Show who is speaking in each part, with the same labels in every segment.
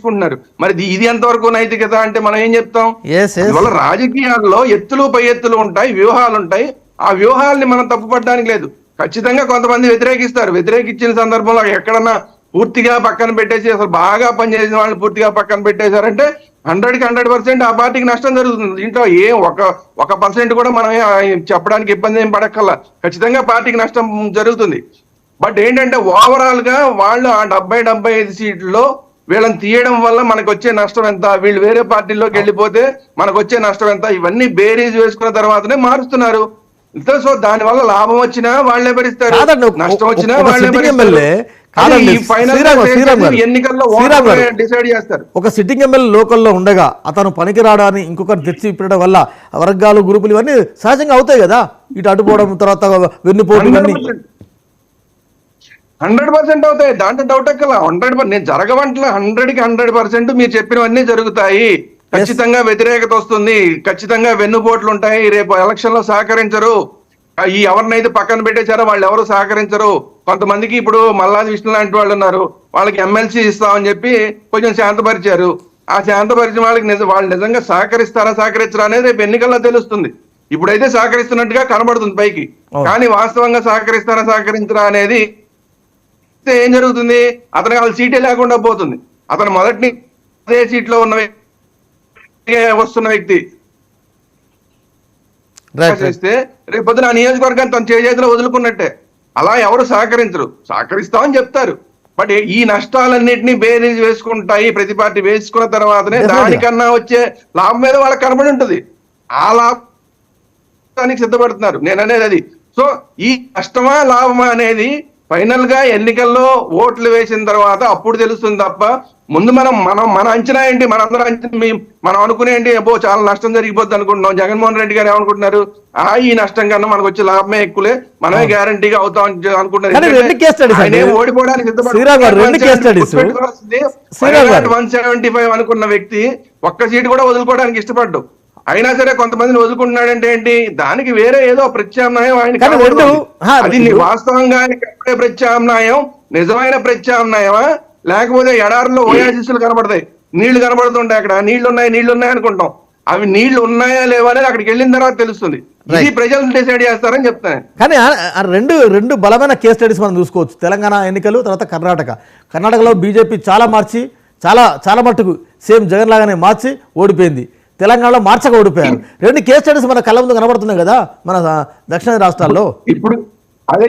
Speaker 1: తీసుకుంటున్నారు. మరి ఇది ఎంతవరకు నైతికత అంటే మనం ఏం చెప్తాం?
Speaker 2: ఎస్ ఎస్
Speaker 1: అందువల్ల రాజకీయాల్లో ఎత్తులు పై ఎత్తులు ఉంటాయి, వ్యూహాలు ఉంటాయి. ఆ వ్యూహాల్ని మనం తప్పుపట్టడానికి లేదు. ఖచ్చితంగా కొంతమంది వ్యతిరేకిస్తారు. వ్యతిరేకించిన సందర్భంలో ఎక్కడన్నా పూర్తిగా పక్కన పెట్టేసి అసలు బాగా పనిచేసిన వాళ్ళని పూర్తిగా పక్కన పెట్టేశారంటే 100% ఆ పార్టీకి నష్టం జరుగుతుంది. దీంట్లో ఒక పర్సెంట్ కూడా మనం చెప్పడానికి ఇబ్బంది ఏం పడక్కల్లా. ఖచ్చితంగా పార్టీకి నష్టం జరుగుతుంది. బట్ ఏంటంటే ఓవరాల్ గా వాళ్ళు ఆ 70-75 సీట్లలో వీళ్ళని తీయడం వల్ల మనకు వచ్చే నష్టం ఎంత, వీళ్ళు వేరే పార్టీలోకి వెళ్ళిపోతే మనకు వచ్చే నష్టం ఎంత, ఇవన్నీ బేరీజ్ వేసుకున్న తర్వాతనే మారుస్తున్నారు. సో దాని వల్ల లాభం వచ్చినా వాళ్లే భరిస్తారు, నష్టం వచ్చినా వాళ్లే భరిస్తారు. ఎన్నికల్లో డిసైడ్ చేస్తారు.
Speaker 2: ఒక సిట్టింగ్ ఎమ్మెల్యే లోకల్లో ఉండగా అతను పనికిరాడని ఇంకొకరు తెచ్చి పెట్టడం వల్ల వర్గాలు గ్రూపులు ఇవన్నీ సహజంగా అవుతాయి కదా, ఇటు అడ్డుపోవడం తర్వాత వెన్నుపోటు ఇవన్నీ
Speaker 1: 100% అవుతాయి. దాంట్లో డౌట్ ఎక్కలా. 100% నేను జరగవంటలా. 100% మీరు చెప్పినవన్నీ జరుగుతాయి. ఖచ్చితంగా వ్యతిరేకత వస్తుంది, ఖచ్చితంగా వెన్నుపోట్లు ఉంటాయి, రేపు ఎలక్షన్ లో సహకరించరు. ఈ ఎవరినైతే పక్కన పెట్టేశారో వాళ్ళు ఎవరు సహకరించరు. కొంతమందికి ఇప్పుడు మల్లాది విష్ణు లాంటి వాళ్ళు ఉన్నారు, వాళ్ళకి ఎమ్మెల్సీ ఇస్తామని చెప్పి కొంచెం శాంతపరిచారు. ఆ శాంతపరిచిన వాళ్ళకి వాళ్ళు నిజంగా సహకరిస్తారా అనేది రేపు ఎన్నికల్లో తెలుస్తుంది. ఇప్పుడైతే సహకరిస్తున్నట్టుగా కనబడుతుంది పైకి, కానీ వాస్తవంగా సహకరించరా అనేది ఏం జరుగుతుంది? అతనికి వాళ్ళ సీటే లేకుండా పోతుంది. అతను మొదటి అదే సీట్లో ఉన్న వస్తున్న వ్యక్తి చేస్తే రేపు పొద్దున ఆ నియోజకవర్గాన్ని తన చేతిలో వదులుకున్నట్టే. అలా ఎవరు సహకరిస్తామని చెప్తారు. బట్ ఈ నష్టాలన్నింటినీ బేరీజ్ వేసుకుంటాయి ప్రతి పార్టీ. వేసుకున్న తర్వాతనే దానికన్నా వచ్చే లాభం మీద వాళ్ళకి కనబడి ఉంటుంది. ఆ లాభానికి సిద్ధపడుతున్నారు. నేను అనేది అది. సో ఈ నష్టమా లాభమా అనేది ఫైనల్ గా ఎన్నికల్లో ఓట్లు వేసిన తర్వాత అప్పుడు తెలుస్తుంది తప్ప ముందు మన అంచనా ఏంటి? మనం అనుకునే ఏంటి? చాలా నష్టం జరిగిపోద్ది అనుకుంటున్నాం. జగన్మోహన్ రెడ్డి గారు ఏమనుకుంటున్నారు? ఈ నష్టం కన్నా మనకు వచ్చే లాభమే ఎక్కువలే, మనమే గ్యారంటీగా అవుతాం అనుకుంటున్నారు. ఓడిపోవడానికి 175 అనుకున్న వ్యక్తి ఒక్క సీటు కూడా వదులుకోవడానికి ఇష్టపడ్డు. అయినా సరే కొంతమందిని వదులుకుంటున్నాడంటే ఏంటి? దానికి వేరే ఏదో ప్రత్యామ్నాయం అది వాస్తవంగా ప్రత్యామ్నాయం నిజమైన ప్రత్యామ్నాయమా, లేకపోతే ఎడారిలో ఓయాసిస్లు కనబడతాయి, నీళ్లు కనబడుతుంటాయి, అక్కడ నీళ్లున్నాయి అనుకుంటాం. అవి నీళ్లు ఉన్నాయా లేవా అనేది అక్కడికి వెళ్ళిన తర్వాత తెలుస్తుంది. ఇది ప్రజలు డిసైడ్ చేస్తారని చెప్తాను.
Speaker 2: కానీ రెండు బలమైన కేస్ స్టడీస్ మనం చూసుకోవచ్చు. తెలంగాణ ఎన్నికలు, తర్వాత కర్ణాటకలో బీజేపీ చాలా మట్టుకు సేమ్ జగన్ లాగానే మార్చి ఓడిపోయింది. తెలంగాణలో మార్చక ఓడిపోయారు. రెండు కేస్ స్టడీస్ మన కళ్ళ ముందు కనబడుతున్నాయి కదా మన దక్షిణ రాష్ట్రాల్లో.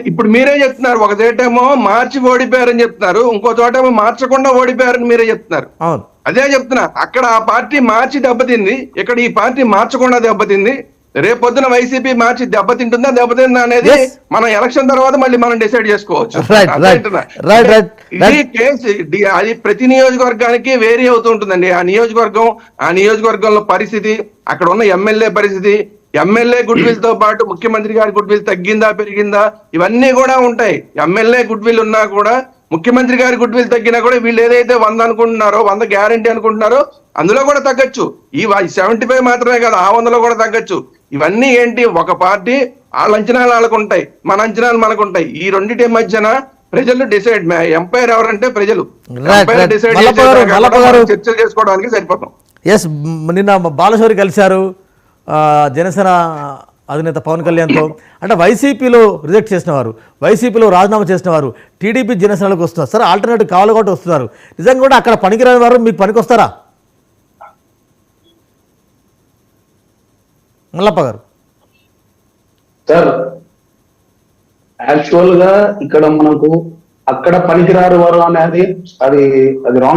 Speaker 1: ఇప్పుడు మీరే చెప్తున్నారు, ఒక చోటేమో మార్చి ఓడిపోయారని చెప్తున్నారు, ఇంకో చోటేమో మార్చకుండా ఓడిపోయారని మీరే చెప్తున్నారు.
Speaker 2: అవును,
Speaker 1: అదే చెప్తున్నా. అక్కడ ఆ పార్టీ మార్చి దెబ్బతింది, ఇక్కడ ఈ పార్టీ మార్చకుండా దెబ్బతింది. రేపు పొద్దున వైసీపీ మార్చి దెబ్బతిందా అనేది మనం ఎలక్షన్ తర్వాత మళ్ళీ మనం డిసైడ్ చేసుకోవచ్చు. అది ప్రతి నియోజకవర్గానికి వేరీ అవుతూ ఉంటుందండి. ఆ నియోజకవర్గంలో పరిస్థితి, అక్కడ ఉన్న ఎమ్మెల్యే పరిస్థితి, ఎమ్మెల్యే గుడ్ విల్ తో పాటు ముఖ్యమంత్రి గారి గుడ్ విల్ తగ్గిందా పెరిగిందా ఇవన్నీ కూడా ఉంటాయి. ఎమ్మెల్యే గుడ్ విల్ ఉన్నా కూడా, ముఖ్యమంత్రి గారి గుడ్ విల్ తగ్గినా కూడా వీళ్ళు ఏదైతే 100 అనుకుంటున్నారో, 100 గ్యారంటీ అనుకుంటున్నారో అందులో కూడా తగ్గచ్చు. ఈ 75 మాత్రమే కాదు, ఆ 100లో కూడా తగ్గచ్చు. ఇవన్నీ ఏంటి? ఒక పార్టీ వాళ్ళ అంచనాలు వాళ్ళకు ఉంటాయి, మన అంచనాలు మనకు ఉంటాయి. ఈ రెండింటి మధ్యన ప్రజలు డిసైడ్. ఎంపైర్ ఎవరంటే ప్రజలు. డిసైడ్ చర్చలు చేసుకోవడానికి సరిపోతాం.
Speaker 2: ఎస్, నిన్న బాలశౌరి కలిశారు జనసేన అధినేత పవన్ కళ్యాణ్తో. అంటే వైసీపీలో రిజెక్ట్ చేసిన వారు, వైసీపీలో రాజీనామా చేసిన వారు టీడీపీ జనసేనలకు వస్తున్నారు. సరే, ఆల్టర్నేటివ్ కావాలి కాబట్టి వస్తున్నారు. నిజంగా కూడా అక్కడ పనికిరాని వారు మీకు పనికి వస్తారా మల్లప్ప గారు?
Speaker 3: సార్, యాక్చువల్ గా ఇక్కడ మనకు అక్కడ పనికిరారు వారు అనేది అది రాంగ్.